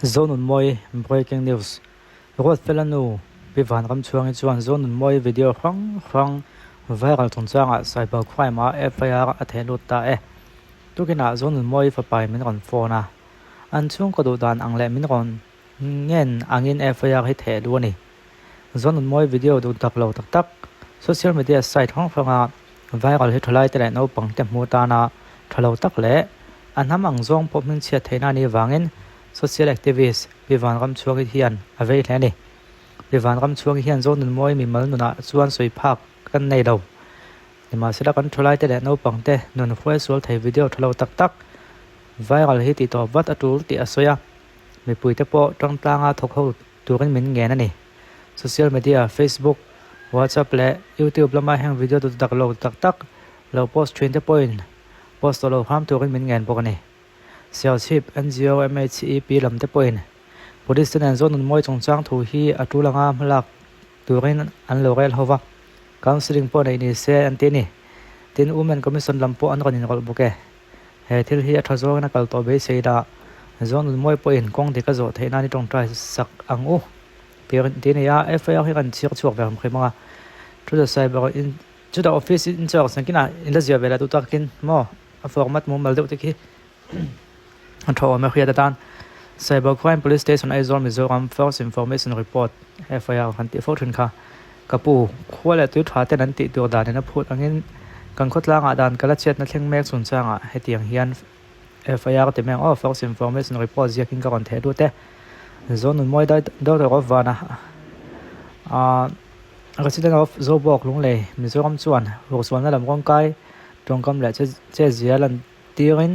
Zone moi breaking news. Rot felanu bivan ram chuang chuan zone moi video khang viral thun changa cyber crime a FIR a thelu ta tukina zone moi fa pai min ron phone an chung ko do dan angle min ron ngen angin FIR hi thelu ni zone moi video du tak lo tak social media site khanga viral hi tholai te no pang te mu ta na thalo tak le an ham ang zong pop min chia theina ni wangin social activist bivan ram chuang hian avei hle ni bivan ram chuang hian zone moi mi mal nuna chuan soi phak kan nei do nima sila kan tholai te no pang te nun khoi sol thei video thalo tak viral hi ti to wat atul ti asoya mi pui te po tang tanga thokho turin min nge na ni social media Facebook WhatsApp le YouTube lama hang video tu tak lo tak lo post train te point post lo ham turin min ngen bok ni Selship NGO MHEP lam te point police ten zone moi chang thu hi atulanga mlak turin an local hova counseling po nei ni se antini tin women commission lampo an ron in rol buke he thil hi athazo na kal to be seida zone moi po in kong de ka zo theina ni tong trai sak angu tin ya FIR hi kan chik chuak ver khima to the cyber in to the office in charge sankina in the zia tu takin mo a format mo mal de ki an thaw me khia tan cyber crime police station Aizawl Mizoram false information report FIR kan ti photun kha kapu khwala tu tha te nan ti tur dan na phut angin kan khotlanga dan kala chet na thleng mek sun changa hetiang hian FIR te meng false information report zia king ka kon the du te zone moi dai do ro wana resident of Zobok lungle Mizoram chuan roswan lam kong kai tongkam le che zialan tirin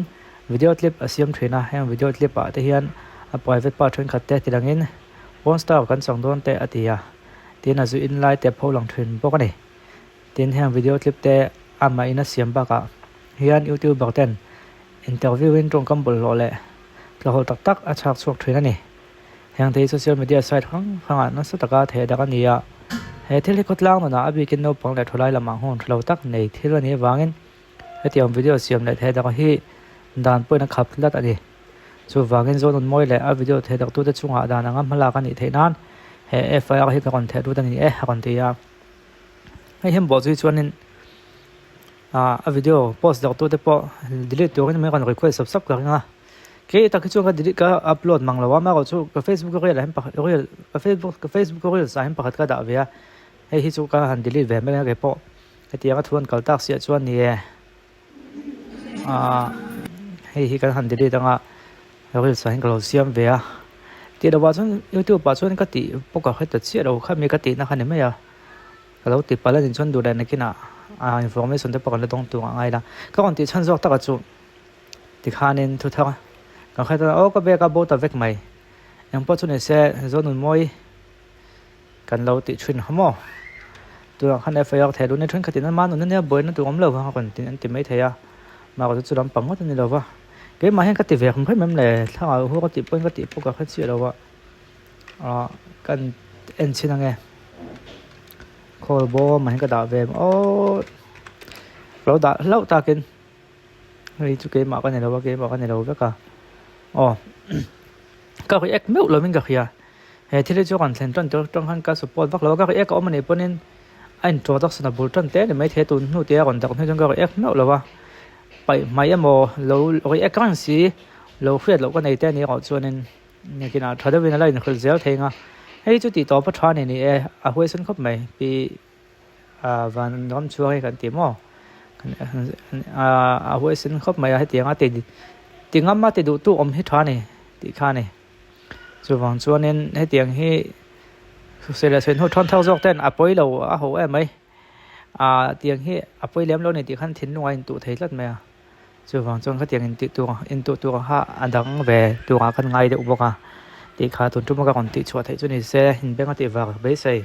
video clip asiam thina hang video clip a te hian a private part thun khatte tilangin one star kan changdon te atia tin azu in lai te pholang thun bok ani tin hang video clip te ama ina siam ba ka hian YouTube bakten interview in tongkam bol lo le tlo tak a chak chuak thina ni hang te social media site hang na sa taka the da ania he thil kotlang na abi kin no pang le tholai lamang hon thlo tak nei thil ani wangin hetiam video siam le the da hi dan po na khap lat ani chu wangin zone moi le a video the dak tu te chunga dan anga mala kan ni theinan he FIR hi ka kon the du dan ni kon ti ya hei hem bo chu chuanin a video post dak tu te po delete tu kan me kan request sub ka nga ke ta ki chu ka delete ka upload manglawa ma ko chu ka Facebook ko la hem pa real ka Facebook ko real sa hem pa ka da via hei hi chu ka han delete ve me ke po heti anga thun kal tak sia chuan ni hei kan han delete anga real sa hin kalo siam ve a ti da wa chun YouTube pa chun ka ti poka khata chi ro kha me ka ti na khan me ya kalo ti pala din chun du da na kina information te pakal dong tu ngai la ka kon ti chan jok ta ka chu ti khanin thu tha ka khata o ka be ka bo ta vek mai em po chun se zone moi kan lo ti chhin hamo tu khan FIR the du ne thun khatin man nu ne boy na tu om lo ha kon tin ti mai theya ma ko chu ram pang ngot ni lo wa cái mà hen cái tivi không phải mềm lệ thằng nào hú cái tivi cái tivi có cái gì đâu ạ cần anh xin nghe call bo mà hen cái đạo về lâu ta kinh đi chú cái mà cái này đâu cái mà cái này đâu biết cả các cái email rồi mình gặp ya hè thì cho còn thành trong hàng cái support bắt lâu các cái có mà này bên anh cho đọc sinh bút chân té thì mấy thế tuần nô té còn đọc thêm trong các cái email rồiไปไม่ยามเราเอ็กซ์สิเราเฟียดเราก็ในแต่นี้ก็ชวนนี่กินถ้าได้เป็นอะไรนี่คือเสียเทงให้จุดติดต่อประธานนี่หัวเส้นครบไหมปีวันน้ำช่วยกันตีมั้งหัวเส้นครบไหมให้ตีงตีงมาตีดูตู้ให้ทานนี่ตีข้านี่ส่วนชวนให้ตีงให้เสร็จแล้วส่วนหัวทอนเท่าจอกเต้นปอยเราหัวไหมตีงให้ปอยเลี้ยมเราในตีขั้นทิ้งไว้ตัวเทลัดไหมchu wang chong kha tiang in tu ha adang ve tu ka kan ngai de ubok a ti kha tun tu ma ka kon ti chua thai chu ni se hin benga ti wa be sei